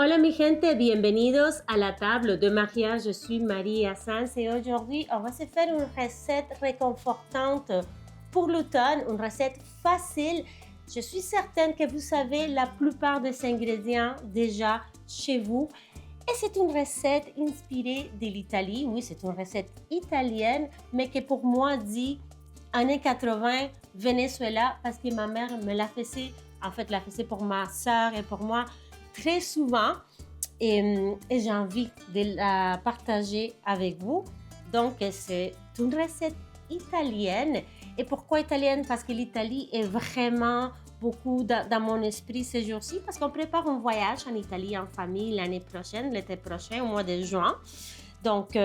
Hola mi gente, bienvenidos à la table de Maria. Je suis Maria Sanz et aujourd'hui on va se faire une recette réconfortante pour l'automne, une recette facile. Je suis certaine que vous savez la plupart des ingrédients déjà chez vous. Et c'est une recette inspirée de l'Italie. Oui, c'est une recette italienne, mais que pour moi dit années 80, Venezuela, parce que ma mère me l'a fait, en fait, l'a fait pour ma soeur et pour moi très souvent. Et j'ai envie de la partager avec vous. Donc, c'est une recette italienne. Et pourquoi italienne? Parce que l'Italie est vraiment beaucoup dans mon esprit ces jours-ci, parce qu'on prépare un voyage en Italie en famille l'année prochaine, l'été prochain, au mois de juin. Donc,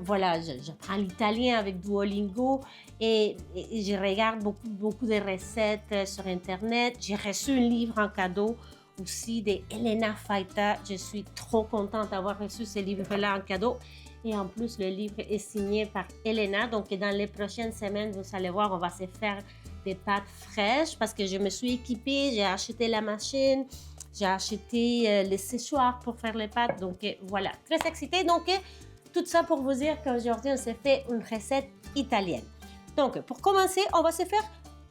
voilà, j'apprends l'italien avec Duolingo et je regarde beaucoup de recettes sur Internet. J'ai reçu un livre en cadeau aussi d'Elena Faita. Je suis trop contente d'avoir reçu ce livre-là en cadeau. Et en plus, le livre est signé par Elena. Donc, dans les prochaines semaines, vous allez voir, on va se faire des pâtes fraîches parce que je me suis équipée. J'ai acheté la machine, j'ai acheté les séchoirs pour faire les pâtes. Donc, voilà, très excitée. Donc, tout ça pour vous dire qu'aujourd'hui, on s'est fait une recette italienne. Donc, pour commencer, on va se faire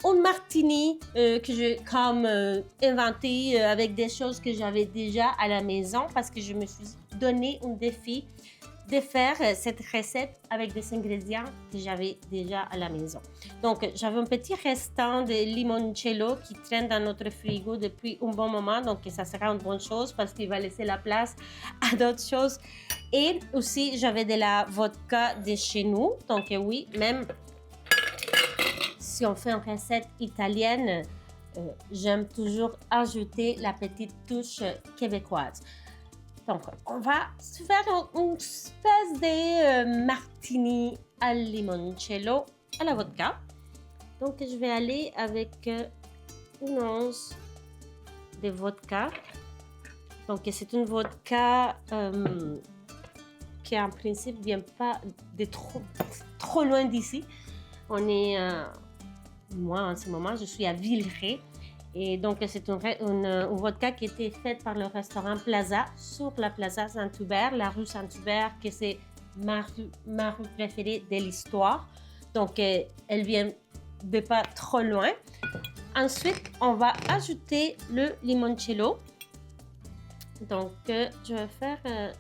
un martini que j'ai comme inventé avec des choses que j'avais déjà à la maison parce que je me suis donné un défi de faire cette recette avec des ingrédients que j'avais déjà à la maison. Donc, j'avais un petit restant de limoncello qui traîne dans notre frigo depuis un bon moment. Donc, ça sera une bonne chose parce qu'il va laisser la place à d'autres choses. Et aussi, j'avais de la vodka de chez nous. Donc, oui, même si on fait une recette italienne, j'aime toujours ajouter la petite touche québécoise. Donc, on va se faire une espèce de martini al limoncello à la vodka. Donc, je vais aller avec une once de vodka. Donc, c'est une vodka qui, en principe, ne vient pas de trop loin d'ici. On est... moi, en ce moment, je suis à Villeray. Et donc, c'est une vodka qui a été faite par le restaurant Plaza, sur la Plaza Saint-Hubert, la rue Saint-Hubert, que c'est ma rue préférée de l'histoire. Donc, elle vient de pas trop loin. Ensuite, on va ajouter le limoncello. Donc, je vais faire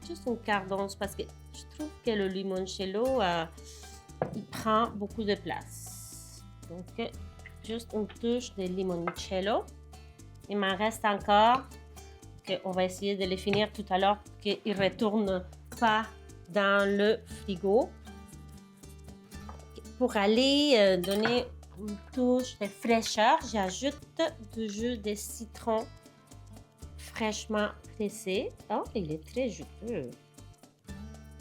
juste un quart d'once parce que je trouve que le limoncello, il prend beaucoup de place. Donc, juste une touche de limoncello. Il m'en reste encore. On va essayer de les finir tout à l'heure pour qu'ils ne retournent pas dans le frigo. Pour aller donner une touche de fraîcheur, j'ajoute du jus de citron fraîchement pressé. Oh, il est très juteux.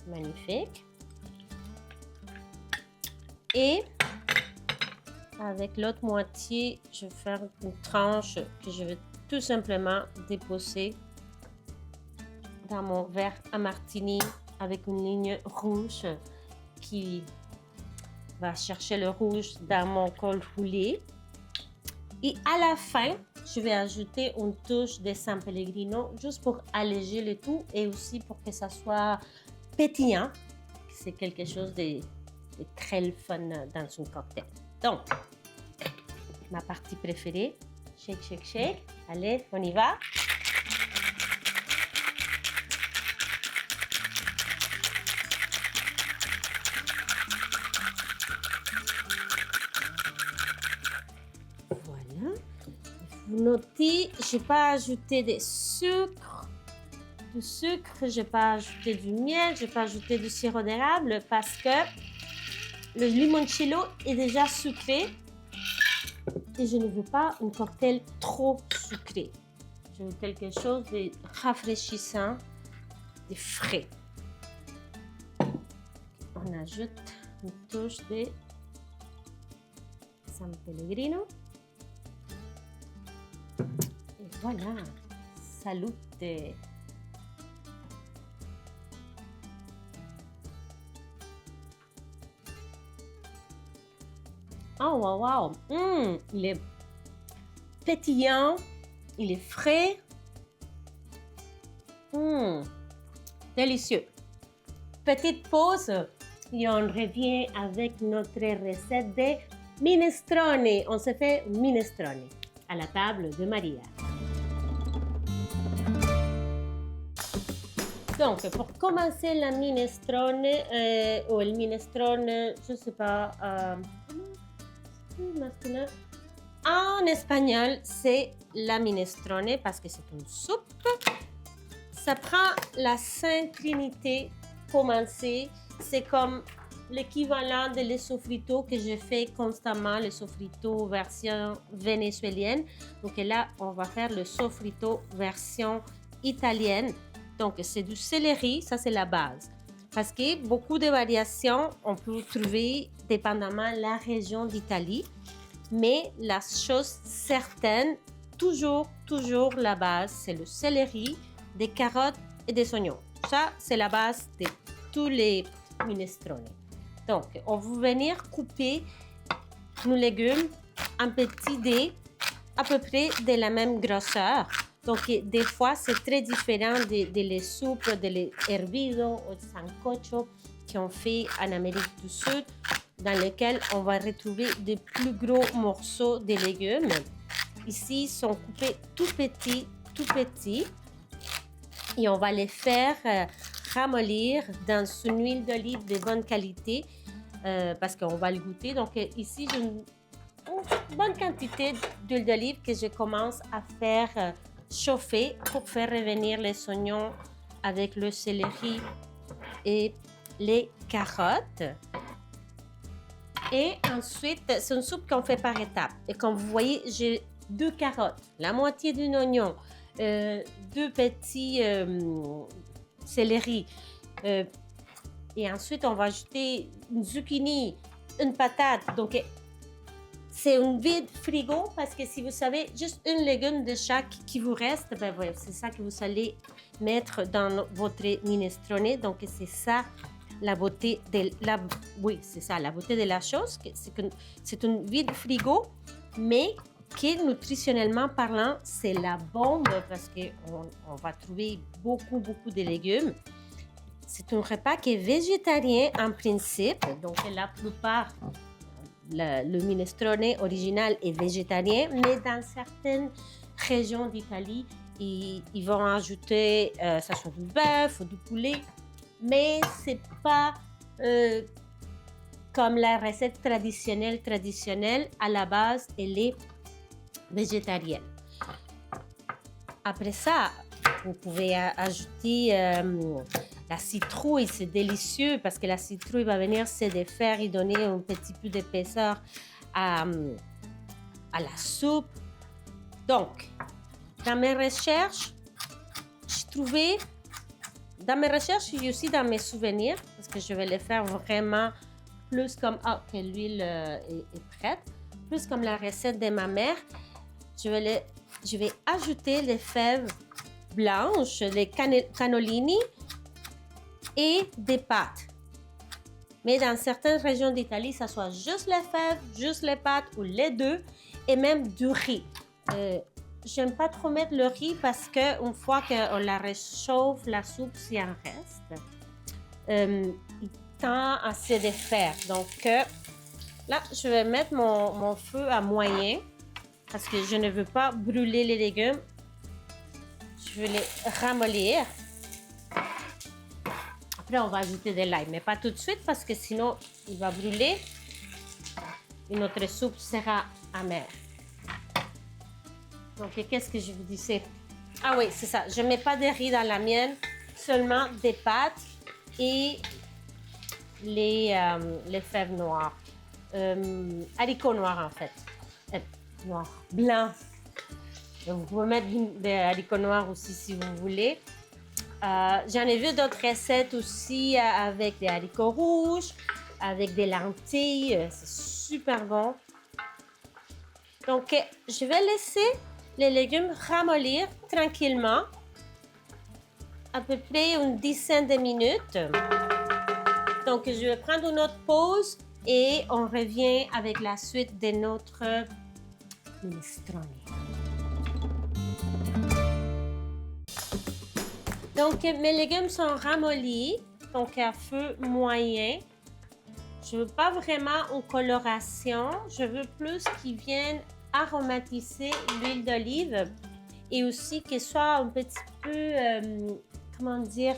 Magnifique. Et avec l'autre moitié, je vais faire une tranche que je vais tout simplement déposer dans mon verre à martini avec une ligne rouge qui va chercher le rouge dans mon col roulé. Et à la fin, je vais ajouter une touche de San Pellegrino juste pour alléger le tout et aussi pour que ça soit pétillant. C'est quelque chose de très fun dans un cocktail. Donc, ma partie préférée, shake, shake, shake. Allez, on y va. Voilà. Vous notez, je n'ai pas ajouté de sucre. Je n'ai pas ajouté du miel, je n'ai pas ajouté du sirop d'érable parce que le limoncello est déjà sucré. Et je ne veux pas un cocktail trop sucré. Je veux quelque chose de rafraîchissant, de frais. On ajoute une touche de San Pellegrino. Et voilà, salute! Oh, wow, wow! Il est pétillant, il est frais. Délicieux. Petite pause et on revient avec notre recette de minestrone. On se fait minestrone à la table de Maria. Donc, pour commencer la minestrone, ou le minestrone, je ne sais pas, en espagnol, c'est la minestrone parce que c'est une soupe. Ça prend la Sainte Trinité commencer. C'est comme l'équivalent de le sofrito que je fais constamment, le sofrito version vénézuélienne. Donc là, on va faire le sofrito version italienne. Donc, c'est du céleri, ça c'est la base. Parce que beaucoup de variations, on peut trouver dépendamment de la région d'Italie. Mais la chose certaine, toujours la base, c'est le céleri, des carottes et des oignons. Ça, c'est la base de tous les minestrone. Donc, on va venir couper nos légumes en petits dés, à peu près de la même grosseur. Donc, des fois, c'est très différent de les soupes, de les hervidos ou sancocho qu'on fait en Amérique du Sud, dans lesquels on va retrouver des plus gros morceaux de légumes. Ici, ils sont coupés tout petits. Et on va les faire ramollir dans une huile d'olive de bonne qualité parce qu'on va le goûter. Donc ici, j'ai une bonne quantité d'huile d'olive que je commence à faire chauffer pour faire revenir les oignons avec le céleri et les carottes. Et ensuite, c'est une soupe qu'on fait par étapes. Et comme vous voyez, j'ai 2 carottes, la moitié d'un oignon, 2 petits céleri. Et ensuite, on va ajouter une zucchini, une patate. Donc, c'est un vide frigo parce que si vous savez, juste un légume de chaque qui vous reste, ben voilà, c'est ça que vous allez mettre dans votre minestrone. Donc, c'est ça la beauté de la... Oui, c'est ça, la beauté de la chose. C'est un vide frigo, mais qui, nutritionnellement parlant, c'est la bombe parce qu'on va trouver beaucoup de légumes. C'est un repas qui est végétarien en principe, donc la plupart, le minestrone original est végétarien, mais dans certaines régions d'Italie, ils vont ajouter, ça soit du bœuf ou du poulet, mais c'est pas comme la recette traditionnelle, à la base, elle est végétarienne. Après ça, vous pouvez ajouter la citrouille, c'est délicieux parce que la citrouille va venir se défaire et donner un petit peu d'épaisseur à la soupe. Donc, dans mes recherches, j'ai trouvé, dans mes recherches et aussi dans mes souvenirs, parce que je vais les faire vraiment plus comme, que l'huile est prête, plus comme la recette de ma mère, je vais ajouter les fèves blanches, les cannellini et des pâtes. Mais dans certaines régions d'Italie, ça soit juste les fèves, juste les pâtes ou les deux, et même du riz. J'aime pas trop mettre le riz parce qu'une fois qu'on la réchauffe, la soupe, s'il en reste, il tend à se défaire. Donc là, je vais mettre mon feu à moyen parce que je ne veux pas brûler les légumes. Je vais les ramollir. Après, on va ajouter de l'ail, mais pas tout de suite parce que sinon, il va brûler et notre soupe sera amère. Donc, qu'est-ce que je vous disais? Ah oui, c'est ça. Je ne mets pas de riz dans la mienne, seulement des pâtes et les fèves noires. Haricots noirs, en fait. Noirs, blancs. Vous pouvez mettre des haricots noirs aussi si vous voulez. J'en ai vu d'autres recettes aussi avec des haricots rouges, avec des lentilles. C'est super bon. Donc, je vais laisser les légumes ramollir tranquillement, à peu près une dizaine de minutes. Donc, je vais prendre une autre pause et on revient avec la suite de notre minestrone. Donc, mes légumes sont ramollis, donc à feu moyen. Je veux pas vraiment une coloration, je veux plus qu'ils viennent aromatiser l'huile d'olive et aussi qu'ils soient un petit peu, comment dire,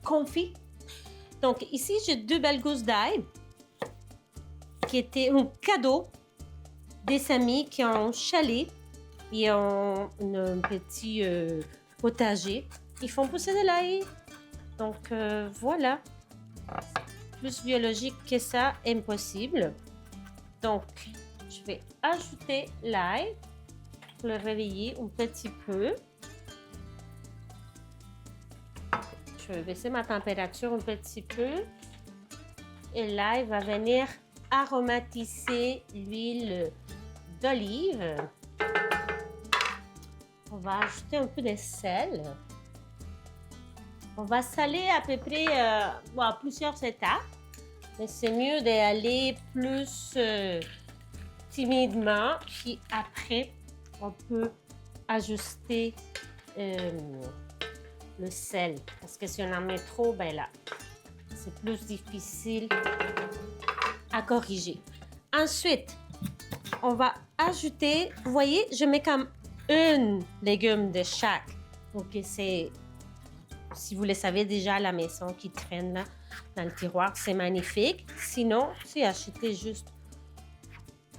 confits. Donc ici, j'ai 2 belles gousses d'ail qui étaient un cadeau des amis qui ont chalet et ont un petit potager. Ils font pousser de l'ail. Donc voilà. Plus biologique que ça, impossible. Donc, je vais ajouter l'ail pour le réveiller un petit peu. Je vais baisser ma température un petit peu. Et l'ail va venir aromatiser l'huile d'olive. On va ajouter un peu de sel. On va saler à peu près à plusieurs étapes. Mais c'est mieux d'aller plus timidement. Puis après, on peut ajuster le sel. Parce que si on en met trop, ben là, c'est plus difficile à corriger. Ensuite, on va ajouter, vous voyez, je mets comme un légume de chaque. Donc, c'est, si vous le savez déjà à la maison qui traîne là, dans le tiroir, c'est magnifique. Sinon, si achetez juste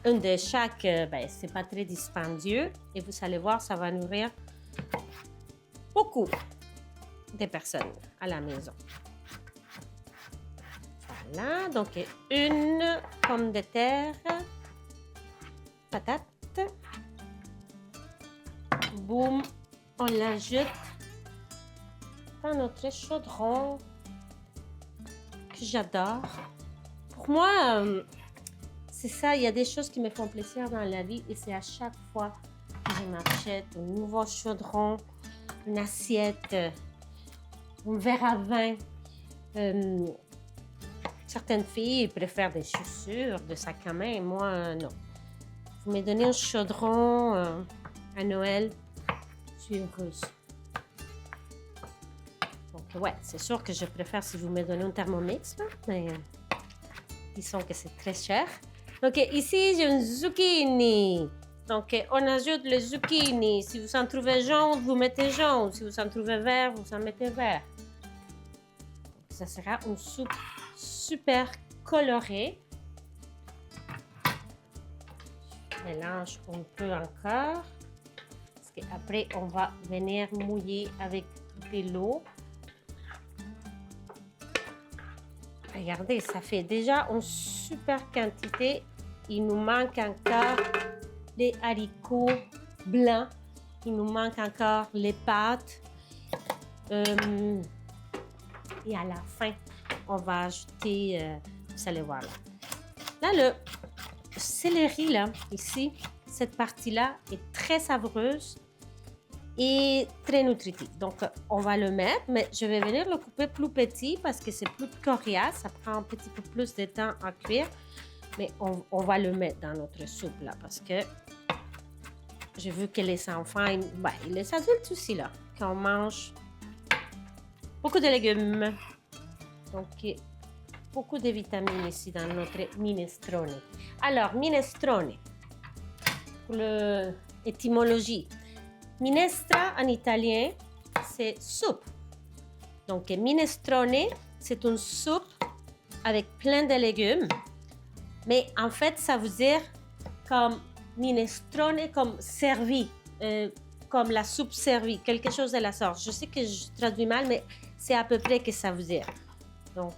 une de chaque, ben, c'est pas très dispendieux. Et vous allez voir, ça va nourrir beaucoup de personnes à la maison. Voilà, donc une pomme de terre, patate. Boum, on l'ajoute dans notre chaudron que j'adore. Pour moi, c'est ça, il y a des choses qui me font plaisir dans la vie et c'est à chaque fois que je m'achète un nouveau chaudron, une assiette, un verre à vin. Certaines filles préfèrent des chaussures, de sac à main, moi non. Vous me donnez un chaudron à Noël, je suis heureuse. Donc ouais, c'est sûr que je préfère si vous me donnez un Thermomix, là, mais disons que c'est très cher. Donc ici, j'ai une zucchini. Donc on ajoute le zucchini. Si vous en trouvez jaune, vous mettez jaune. Si vous en trouvez vert, vous en mettez vert. Donc, ça sera une soupe super colorée. Je mélange un peu encore. Parce qu'après, on va venir mouiller avec de l'eau. Regardez, ça fait déjà une super quantité. Il nous manque encore les haricots blancs. Il nous manque encore les pâtes. Et à la fin, on va ajouter, vous allez voir là. Là, le céleri, là, ici, cette partie-là est très savoureuse et très nutritive. Donc, on va le mettre, mais je vais venir le couper plus petit parce que c'est plus coriace. Ça prend un petit peu plus de temps à cuire. Mais on va le mettre dans notre soupe, là, parce que j'ai vu que les enfants, et les adultes aussi, là, qu'on mange beaucoup de légumes. Donc, beaucoup de vitamines ici dans notre minestrone. Alors, minestrone, pour l'étymologie. Minestra en italien, c'est soupe. Donc, minestrone, c'est une soupe avec plein de légumes. Mais en fait, ça veut dire comme minestrone, comme servi, comme la soupe servie, quelque chose de la sorte. Je sais que je traduis mal, mais c'est à peu près que ça veut dire. Donc,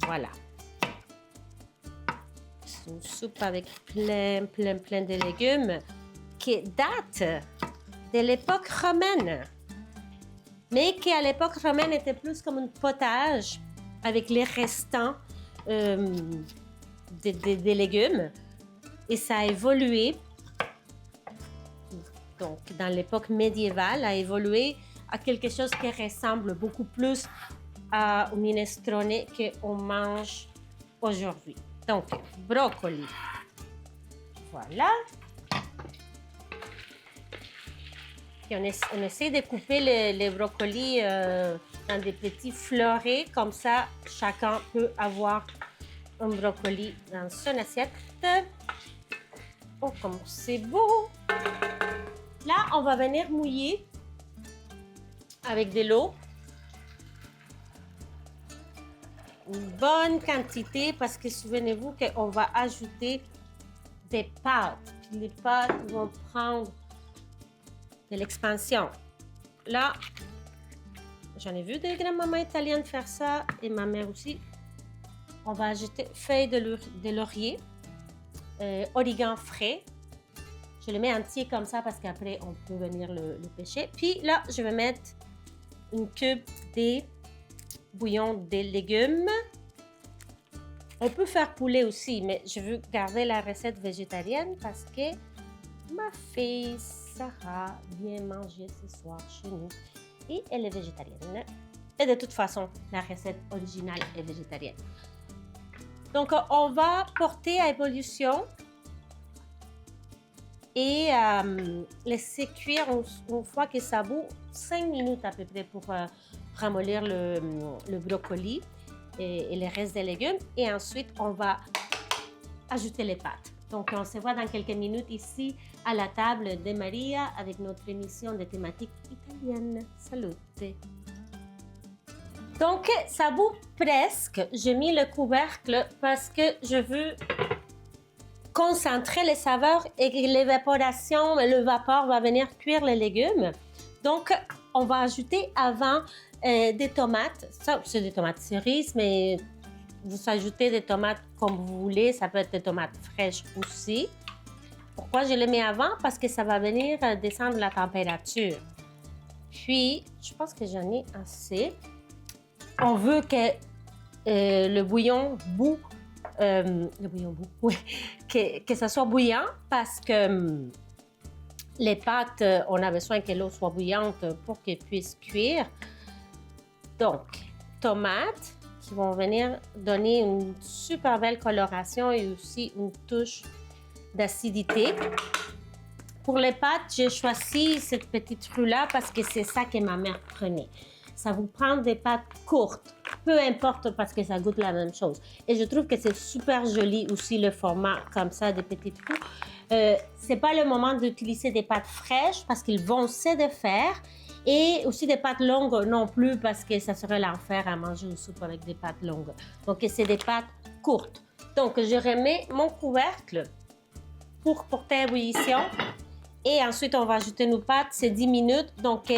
voilà. C'est une soupe avec plein de légumes qui date de l'époque romaine. Mais qui, à l'époque romaine, était plus comme un potage avec les restants des légumes. Et ça a évolué. Donc, dans l'époque médiévale, a évolué à quelque chose qui ressemble beaucoup plus au minestrone qu'on mange aujourd'hui. Donc, brocoli. Voilà. Puis on essaie de couper les brocolis dans des petits fleurets. Comme ça, chacun peut avoir un brocoli dans son assiette. Oh, comme c'est beau! Là, on va venir mouiller avec de l'eau. Une bonne quantité parce que souvenez-vous qu'on va ajouter des pâtes. Puis les pâtes vont prendre de l'expansion. Là, j'en ai vu des grands-mamans italiennes faire ça et ma mère aussi. On va ajouter feuilles de laurier, origan frais. Je le mets entier comme ça parce qu'après, on peut venir le pêcher. Puis là, je vais mettre une cube de bouillon de légumes. On peut faire poulet aussi, mais je veux garder la recette végétarienne parce que ma fille Sarah vient manger ce soir chez nous et elle est végétarienne. Et de toute façon, la recette originale est végétarienne. Donc, on va porter à ébullition et laisser cuire une fois que ça bout 5 minutes à peu près pour ramollir le brocoli et le reste des légumes. Et ensuite, on va ajouter les pâtes. Donc, on se voit dans quelques minutes ici à la table de Maria avec notre émission de thématique italienne. Salute! Donc, ça bout presque. J'ai mis le couvercle parce que je veux concentrer les saveurs et que l'évaporation, le vapeur va venir cuire les légumes. Donc, on va ajouter avant des tomates. Ça, c'est des tomates cerises, mais vous ajoutez des tomates comme vous voulez. Ça peut être des tomates fraîches aussi. Pourquoi je les mets avant? Parce que ça va venir descendre la température. Puis, je pense que j'en ai assez. On veut que le bouillon bout. Oui, que ça soit bouillant parce que les pâtes, on a besoin que l'eau soit bouillante pour qu'elles puissent cuire. Donc, tomates qui vont venir donner une super belle coloration et aussi une touche d'acidité. Pour les pâtes, j'ai choisi cette petite roue-là parce que c'est ça que ma mère prenait. Ça vous prend des pâtes courtes, peu importe parce que ça goûte la même chose. Et je trouve que c'est super joli aussi le format comme ça, des petites roues. C'est pas le moment d'utiliser des pâtes fraîches parce qu'ils vont se défaire et aussi des pâtes longues non plus parce que ça serait l'enfer à manger une soupe avec des pâtes longues. Donc c'est des pâtes courtes. Donc je remets mon couvercle pour porter à ébullition. Et ensuite, on va ajouter nos pâtes, c'est 10 minutes. Donc,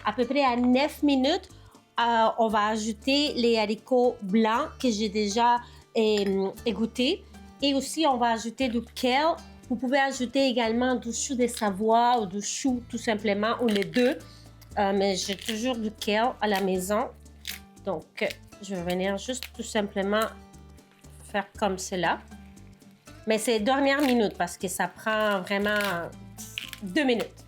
à peu près à 9 minutes, on va ajouter les haricots blancs que j'ai déjà égouttés. Et aussi, on va ajouter du kale. Vous pouvez ajouter également du chou de Savoie ou du chou tout simplement, ou les deux. Mais j'ai toujours du kale à la maison. Donc, je vais venir juste tout simplement faire comme cela. Mais c'est dernière minute parce que ça prend vraiment 2 minutes.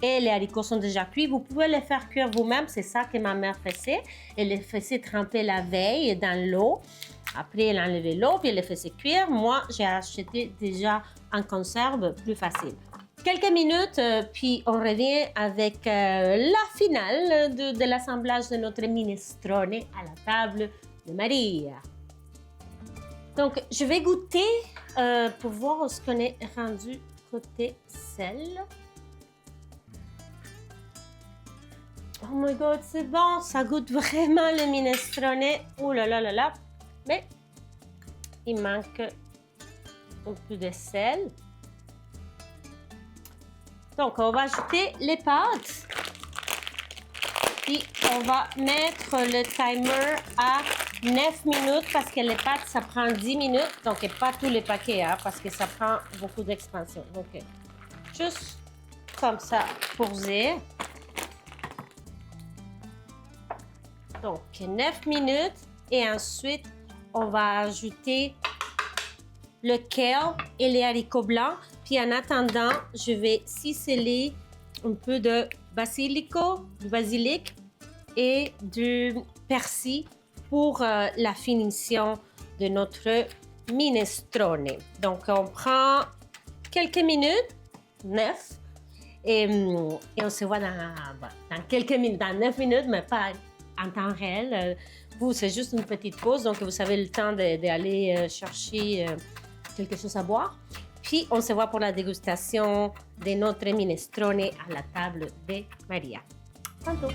Et les haricots sont déjà cuits. Vous pouvez les faire cuire vous-même. C'est ça que ma mère faisait. Elle les faisait tremper la veille dans l'eau. Après, elle enlevait l'eau puis elle les faisait cuire. Moi, j'ai acheté déjà en conserve, plus facile. Quelques minutes, puis on revient avec la finale de l'assemblage de notre minestrone à la table de Maria. Donc, je vais goûter pour voir ce qu'on est rendu côté sel. Oh my god, c'est bon, ça goûte vraiment le minestrone. Oh là là là là. Mais il manque un peu de sel. Donc, on va ajouter les pâtes. Puis, on va mettre le timer à 9 minutes parce que les pâtes, ça prend 10 minutes. Donc, pas tous les paquets, hein, parce que ça prend beaucoup d'expansion. Donc, juste comme ça pour dire. Donc, 9 minutes. Et ensuite, on va ajouter le kale et les haricots blancs. Puis, en attendant, je vais ciseler un peu de du basilic et du persil pour la finition de notre minestrone. Donc, on prend quelques minutes, 9, Et on se voit dans quelques minutes, dans 9 minutes, mais pas en temps réel. Vous, c'est juste une petite pause, donc vous avez le temps d'aller chercher quelque chose à boire. Puis, on se voit pour la dégustation de notre minestrone à la table de Maria. Tantôt.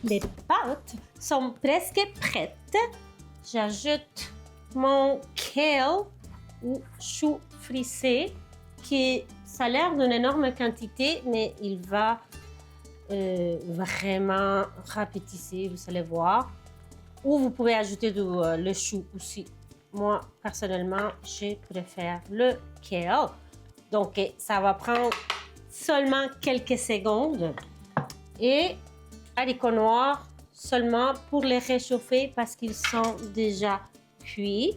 Les pâtes sont presque prêtes. J'ajoute mon kale ou chou frisé, qui ça a l'air d'une énorme quantité, mais il va vraiment rapetisser, vous allez voir. Ou vous pouvez ajouter le chou aussi. Moi, personnellement, je préfère le kale. Donc, ça va prendre seulement quelques secondes. Et haricots noirs seulement pour les réchauffer parce qu'ils sont déjà cuits.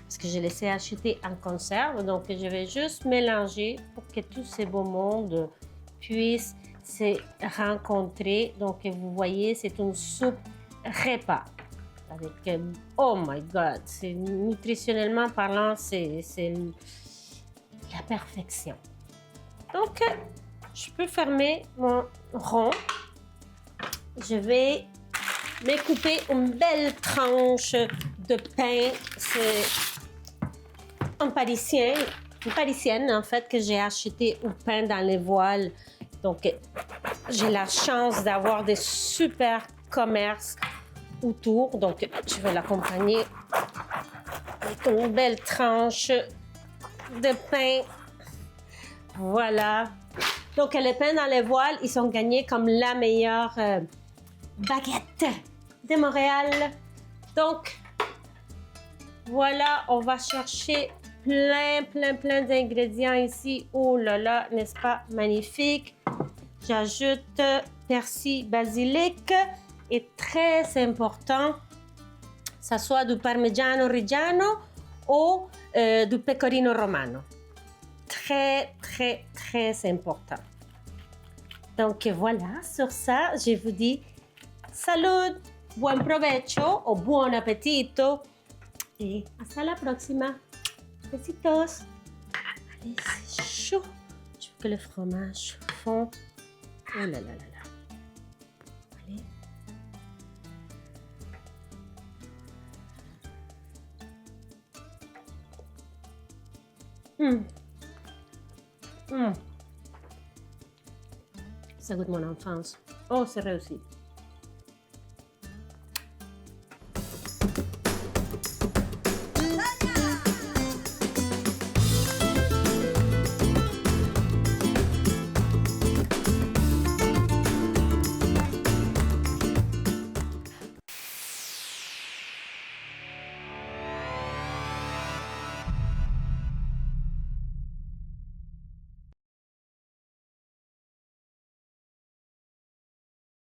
Parce que je les ai achetés en conserve. Donc, je vais juste mélanger pour que tous ces beaux mondes puissent se rencontrer. Donc, vous voyez, c'est une soupe repas. Avec, oh my God, c'est nutritionnellement parlant, c'est la perfection. Donc, je peux fermer mon rond. Je vais me couper une belle tranche de pain. C'est une parisienne en fait que j'ai acheté au pain dans les voiles. Donc, j'ai la chance d'avoir des super commerces autour. Donc, je vais l'accompagner avec une belle tranche de pain. Voilà. Donc, les pains dans les voiles, ils sont gagnés comme la meilleure baguette de Montréal. Donc, voilà, on va chercher plein d'ingrédients ici. Oh là là, n'est-ce pas magnifique? J'ajoute persil, basilic et très important, ça soit du parmigiano reggiano ou du pecorino romano. Très important. Donc voilà, sur ça, je vous dis salud, buen provecho o buon appetito et hasta la próxima. Besitos. Allez, c'est chaud. Je veux que le fromage fond. Oh là là là là. Allez. Ça goûte mon enfance. Oh, c'est réussi.